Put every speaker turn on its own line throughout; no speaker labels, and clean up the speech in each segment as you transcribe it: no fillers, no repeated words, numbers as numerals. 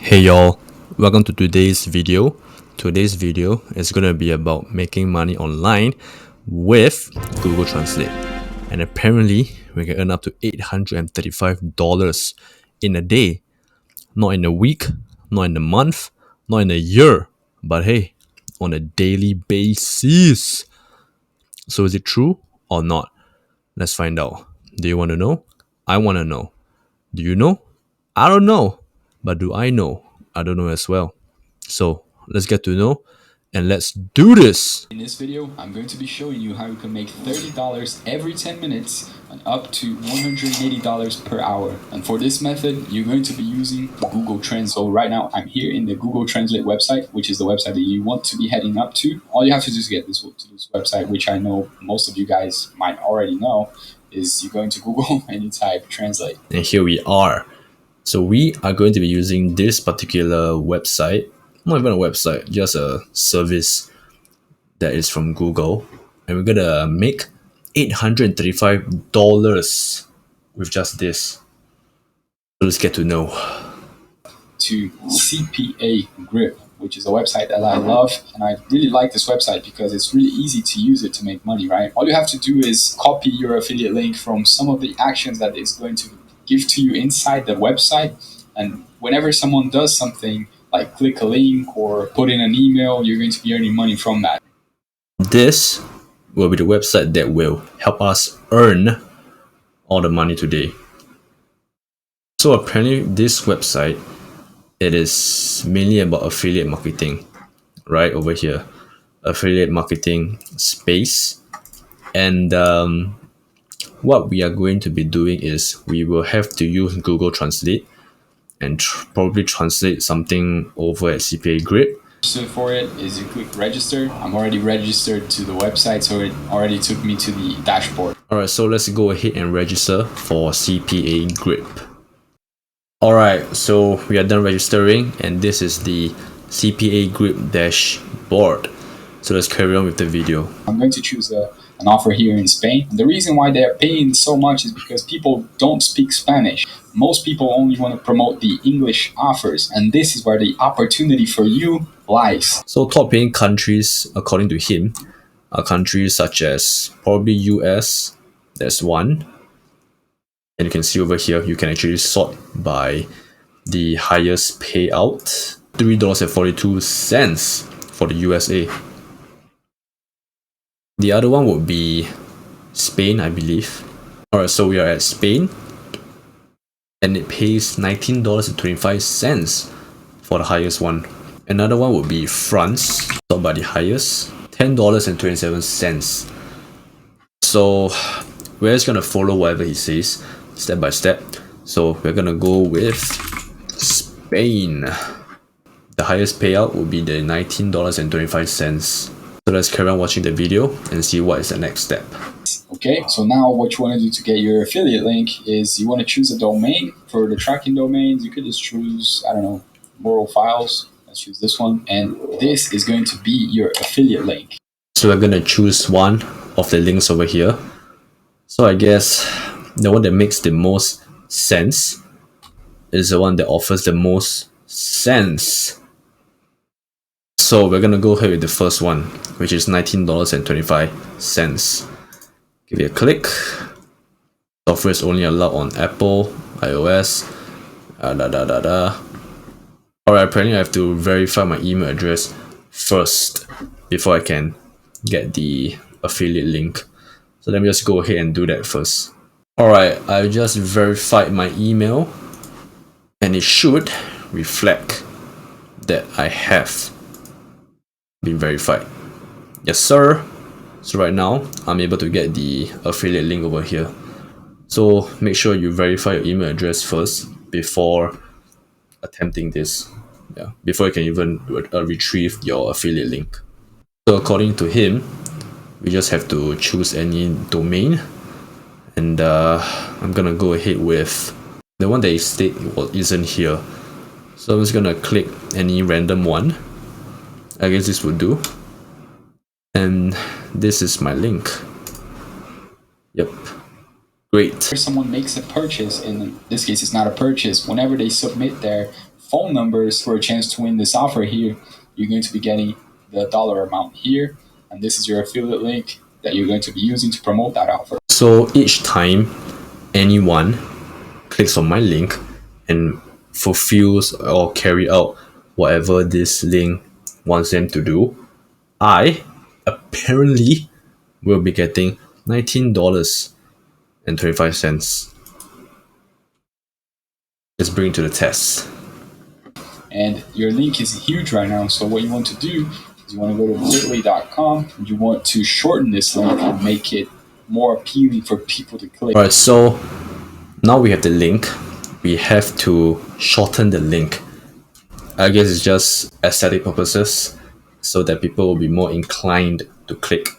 Hey y'all, welcome to today's video. Today's video is going to be about making money online with Google Translate. And apparently, we can earn up to $835 in a day. Not in a week, not in a month, not in a year, but hey, on a daily basis. So is it true or not? Let's find out. Do you want to know? I want to know. Do you know? I don't know. But do I know? I don't know as well. So let's get to know and let's do this.
In this video, I'm going to be showing you how you can make $30 every 10 minutes and up to $180 per hour. And for this method, you're going to be using Google Translate. So right now, I'm here in the Google Translate website, which is the website that you want to be heading up to. All you have to do is get to this website, which I know most of you guys might already know, is you're going to Google and you type Translate.
And here we are. So we are going to be using this particular website, not even a website, just a service that is from Google. And we're gonna make $835 with just this. So let's get to know.
To CPA Grip, which is a website that I love, and I really like this website because it's really easy to use it to make money, right? All you have to do is copy your affiliate link from some of the actions that it's going to give to you inside the website, and whenever someone does something like click a link or put in an email, you're going to be earning money from that.
This will be the website that will help us earn all the money today. So apparently this website, it is mainly about affiliate marketing, right over here, affiliate marketing space. And what we are going to be doing is we will have to use Google Translate and probably translate something over at CPA Grip.
So for it is you click register. I'm already registered to the website, so it already took me to the dashboard.
Alright, so let's go ahead and register for CPA Grip. Alright, so we are done registering and this is the CPA Grip dashboard. So let's carry on with the video.
I'm going to choose an offer here in Spain. The reason why they're paying so much is because people don't speak Spanish. Most people only want to promote the English offers, and this is where the opportunity for you lies.
So top paying countries, according to him, are countries such as probably US, that's one. And you can see over here, you can actually sort by the highest payout, $3.42 for the USA. The other one would be Spain, I believe. Alright, so we are at Spain, and it pays $19.25 for the highest one. Another one would be France, sort by the highest, $10.27. So we're just gonna follow whatever he says, step by step. So we're gonna go with Spain. The highest payout will be the $19.25. So let's carry on watching the video and see what is the next step.
Okay, so now what you want to do to get your affiliate link is you want to choose a domain. For the tracking domains, you could just choose, I don't know, Moral Files. Let's choose this one. And this is going to be your affiliate link.
So we're gonna choose one of the links over here. So I guess the one that makes the most sense is the one that offers the most sense. So we're gonna go ahead with the first one, which is $19.25. Give it a click. Software is only allowed on Apple, iOS, Alright, apparently I have to verify my email address first before I can get the affiliate link. So let me just go ahead and do that first. Alright, I just verified my email and it should reflect that I have been verified. Yes sir. So right now I'm able to get the affiliate link over here. So make sure you verify your email address first before attempting this. Yeah, before you can even retrieve your affiliate link. So according to him, we just have to choose any domain, and I'm gonna go ahead with the one that he stated isn't here. So I'm just gonna click any random one. I guess this would do. And this is my link. Yep. Great.
If someone makes a purchase, in this case it's not a purchase, whenever they submit their phone numbers for a chance to win this offer here, you're going to be getting the dollar amount here. And this is your affiliate link that you're going to be using to promote that offer.
So each time anyone clicks on my link and fulfills or carry out whatever this link wants them to do, I apparently will be getting $19.25. Let's bring it to the test.
And your link is huge right now. So what you want to do is you want to go to bit.ly.com. You want to shorten this link and make it more appealing for people to click.
Alright, so now we have the link. We have to shorten the link. I guess it's just aesthetic purposes so that people will be more inclined to click.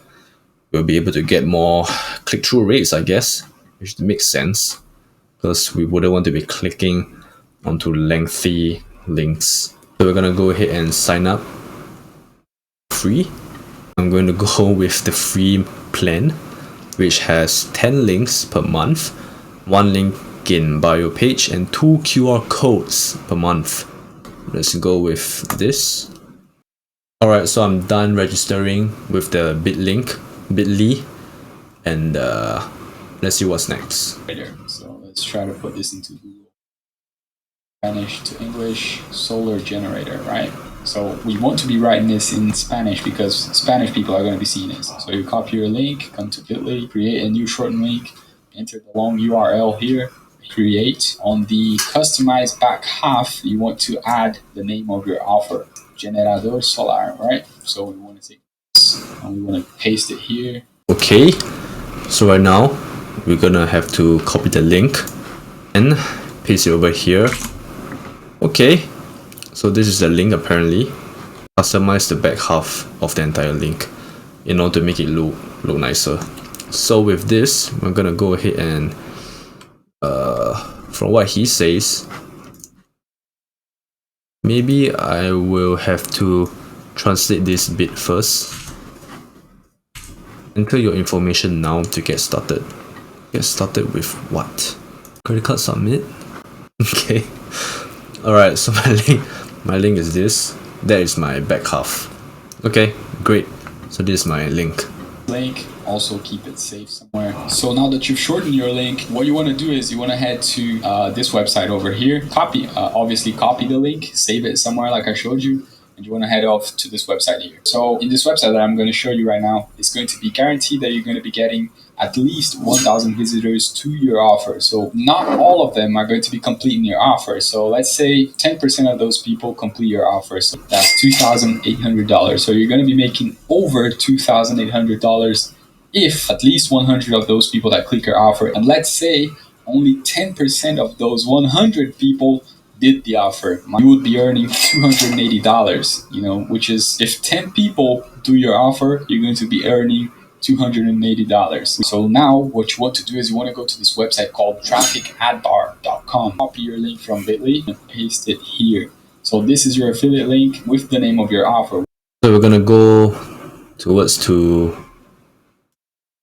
We'll be able to get more click-through rates, I guess, which makes sense because we wouldn't want to be clicking onto lengthy links. So we're gonna go ahead and sign up free. I'm going to go with the free plan, which has 10 links per month, 1 link in bio page, and 2 QR codes per month. Let's go with this. Alright, so I'm done registering with the bit.ly, and let's see what's next.
So let's try to put this into Google. Spanish to English, solar generator, right? So we want to be writing this in Spanish because Spanish people are going to be seeing this. So you copy your link, come to bit.ly, create a new shortened link, enter the long URL here, create. On the customized back half, you want to add the name of your offer, Generador Solar, right? So we want to take this and we want to paste it here.
Okay, so right now we're gonna have to copy the link and paste it over here. Okay, so this is the link apparently. Customize the back half of the entire link in order to make it look nicer. So with this, we're gonna go ahead and from what he says, maybe I will have to translate this bit first. Enter your information now to get started. Get started with what? Credit card submit? Okay. Alright, so my link is this. That is my back half. Okay, great. So this is my link.
Also keep it safe somewhere. So now that you've shortened your link, what you want to do is you want to head to this website over here. Obviously copy the link, save it somewhere like I showed you, and you want to head off to this website here. So in this website that I'm going to show you right now, it's going to be guaranteed that you're going to be getting at least 1,000 visitors to your offer. So not all of them are going to be completing your offer. So let's say 10% of those people complete your offer. So that's $2,800. So you're going to be making over $2,800 if at least 100 of those people that click your offer, and let's say only 10% of those 100 people did the offer, you would be earning $280, which is, if 10 people do your offer, you're going to be earning $280. So now what you want to do is you want to go to this website called trafficadbar.com. Copy your link from bit.ly and paste it here. So this is your affiliate link with the name of your offer.
So we're gonna go towards to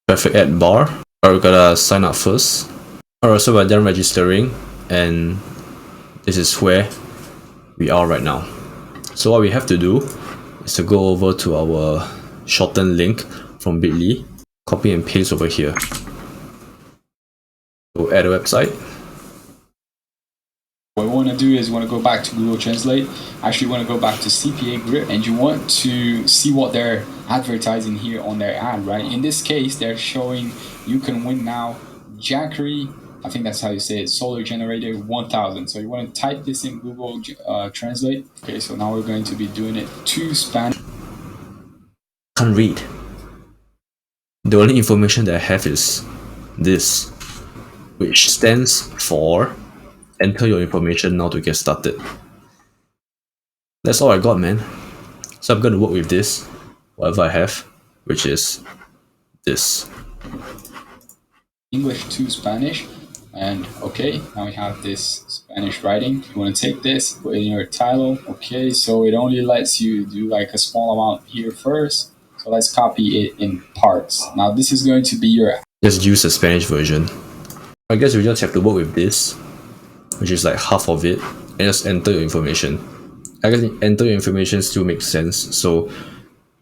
Traffic Ad Bar. We're gonna sign up first. Alright, so we're done registering, and this is where we are right now. So what we have to do is to go over to our shortened link from bit.ly, copy and paste over here. So add a website.
What we want to do is you want to go back to Google Translate. Actually, you want to go back to CPA Grip, and you want to see what they're advertising here on their ad, right? In this case, they're showing you can win now Jackery, I think that's how you say it, solar generator 1000. So you want to type this in Google Translate. Okay, so now we're going to be doing it to Spanish.
Can't read. The only information that I have is this, which stands for enter your information now to get started. That's all I got, man. So I'm gonna work with this, whatever I have, which is this.
English to Spanish. And okay, now we have this Spanish writing. You want to take this, put in your title. Okay, so it only lets you do like a small amount here first. So let's copy it in parts. Now this is going to be your...
Just use the Spanish version. I guess we just have to work with this, which is like half of it, and just enter your information. I guess enter your information still makes sense, so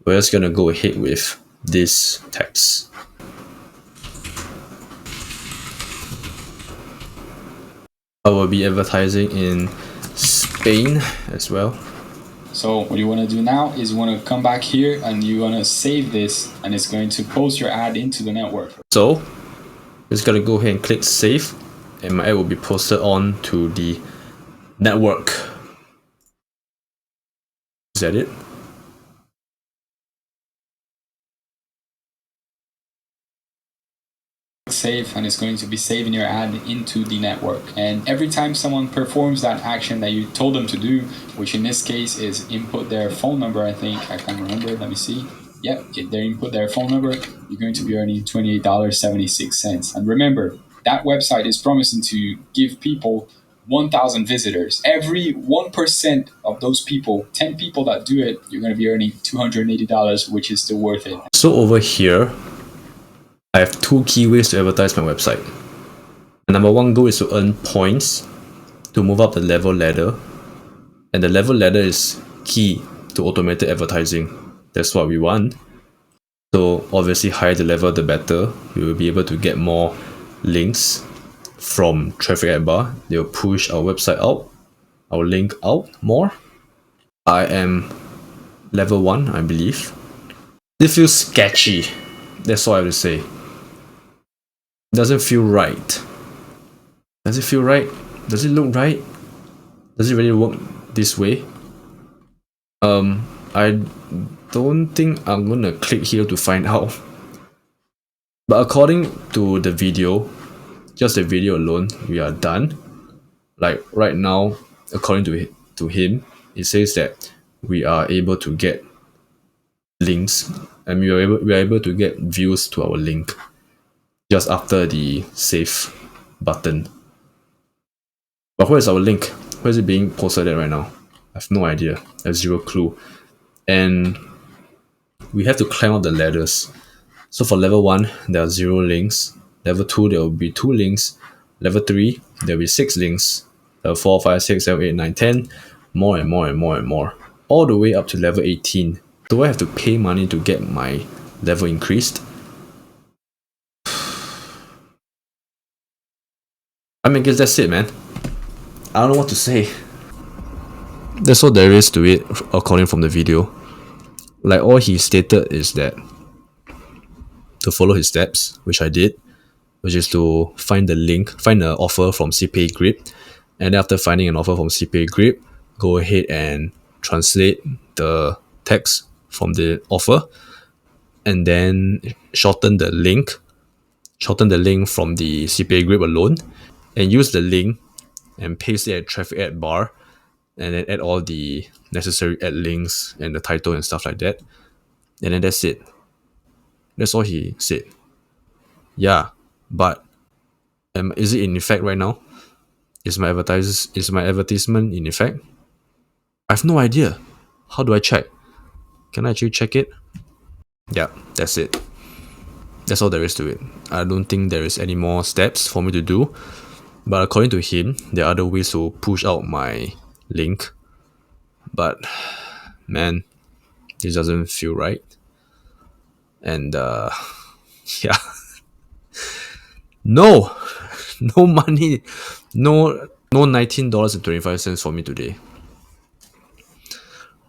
we're just gonna go ahead with this text. I will be advertising in Spain as well.
So what you want to do now is you want to come back here and you want to save this, and it's going to post your ad into the network.
So just gotta go ahead and click save, and my ad will be posted on to the network. Is that it?
Save, and it's going to be saving your ad into the network. And every time someone performs that action that you told them to do, which in this case is input their phone number, I can't remember, let me see. Yep, if they input their phone number, you're going to be earning $28.76. And remember, that website is promising to give people 1,000 visitors. Every 1% of those people, 10 people that do it, you're going to be earning $280, which is still worth it.
So over here, I have two key ways to advertise my website. The number one goal is to earn points to move up the level ladder. And the level ladder is key to automated advertising. That's what we want. So obviously higher the level, the better. We will be able to get more links from Traffic Ad Bar. They'll push our website out, our link out more. I am level 1, I believe. It feels sketchy. That's all I have to say. Doesn't feel right. Does it feel right? Does it look right? Does it really work this way? I don't think I'm gonna click here to find out. But according to the video, just the video alone, we are done. Like right now, according to him, it says that we are able to get links, and we are able to get views to our link just after the save button. But where is our link? Where is it being posted at right now? I have no idea. I have zero clue. And we have to climb up the ladders. So for level 1, there are 0 links. Level 2, there will be 2 links. Level 3, there will be 6 links. Level 4, 5, 6, 7, 8, 9, 10. More and more and more and more. All the way up to level 18. Do I have to pay money to get my level increased? I mean, I guess that's it, man. I don't know what to say. That's all there is to it, according from the video. Like, all he stated is that to follow his steps, which I did, which is to find the link, find an offer from CPA Grip, and after finding an offer from CPA Grip, go ahead and translate the text from the offer, and then shorten the link from the CPA Grip alone, and use the link and paste it at Traffic Ad Bar, and then add all the necessary ad links and the title and stuff like that, and then that's it. That's all he said. Yeah, but is it in effect right now? Is my advertisement in effect? I have no idea. How do I check? Can I actually check it? Yeah, that's it. That's all there is to it. I don't think there is any more steps for me to do. But according to him, there are other ways to push out my link. But man, this doesn't feel right. And yeah. No money, no $19.25 for me today.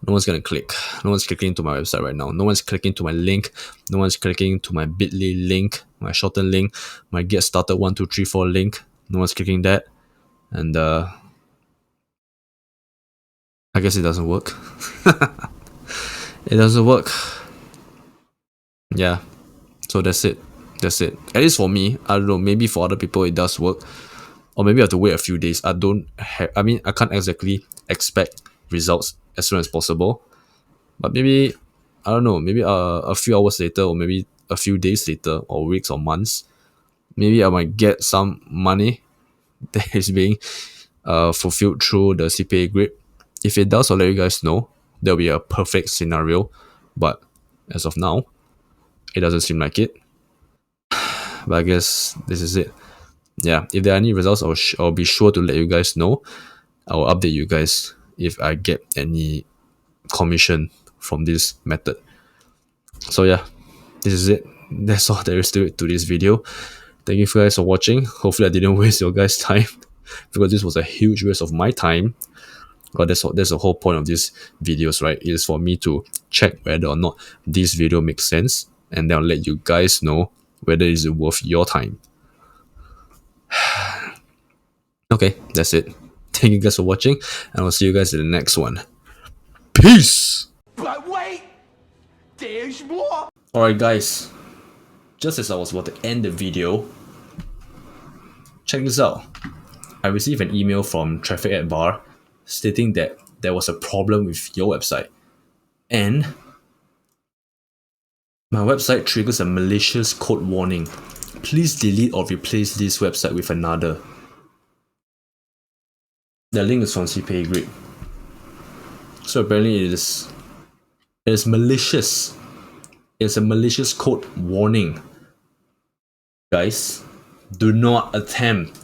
No one's gonna click. No one's clicking to my website right now. No one's clicking to my link. No one's clicking to my bit.ly link, my shortened link, my get started 1234 link. No one's clicking that. And I guess it doesn't work. It doesn't work. Yeah. So that's it. At least for me, I don't know, maybe for other people it does work. Or maybe I have to wait a few days. I can't exactly expect results as soon as possible. But maybe, I don't know, maybe a few hours later, or maybe a few days later, or weeks or months, maybe I might get some money that is being fulfilled through the CPA Grip. If it does, I'll let you guys know. There'll be a perfect scenario. But as of now, it doesn't seem like it. But I guess this is it. Yeah, if there are any results, I'll be sure to let you guys know. I will update you guys if I get any commission from this method. So yeah, this is it. That's all there is to it to this video. Thank you guys for watching. Hopefully I didn't waste your guys' time because this was a huge waste of my time. But that's the whole point of these videos, right? It is for me to check whether or not this video makes sense, and then I'll let you guys know whether it is worth your time. Okay, that's it. Thank you guys for watching, and I'll see you guys in the next one. Peace!
But wait! There's more!
Alright guys, just as I was about to end the video, check this out. I received an email from Traffic at Bar stating that there was a problem with your website, and my website triggers a malicious code warning. Please delete or replace this website with another. The link is from CPA Grip. So apparently it is malicious. It's a malicious code warning. Guys, do not attempt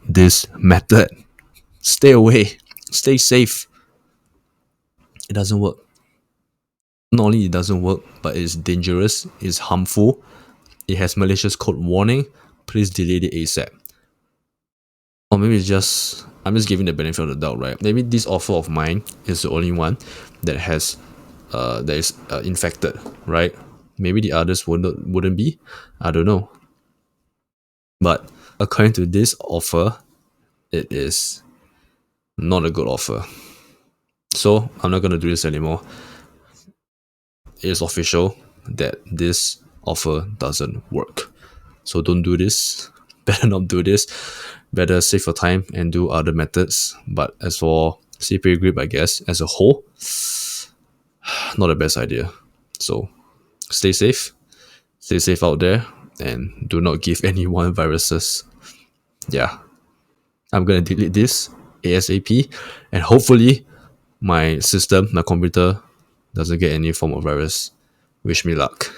this method. Stay away. Stay safe. It doesn't work. Not only it doesn't work, but it's dangerous, it's harmful, it has malicious code warning. Please delete it ASAP. Or maybe it's just, I'm just giving the benefit of the doubt, right? Maybe this offer of mine is the only one that has that is infected, right? Maybe the others wouldn't be. I don't know. But according to this offer, it is not a good offer. So I'm not gonna do this anymore. It is official that this offer doesn't work. So don't do this. Better not do this. Better save your time and do other methods. But as for CPA Grip, I guess, as a whole, not the best idea. So stay safe. Stay safe out there. And do not give anyone viruses. Yeah. I'm gonna delete this ASAP. And hopefully my system, my computer, doesn't get any form of virus. Wish me luck.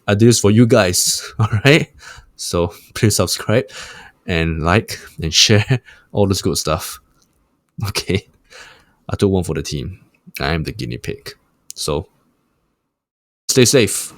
I do this for you guys. Alright? So please subscribe and like and share all this good stuff. Okay. I took one for the team. I am the guinea pig. So stay safe.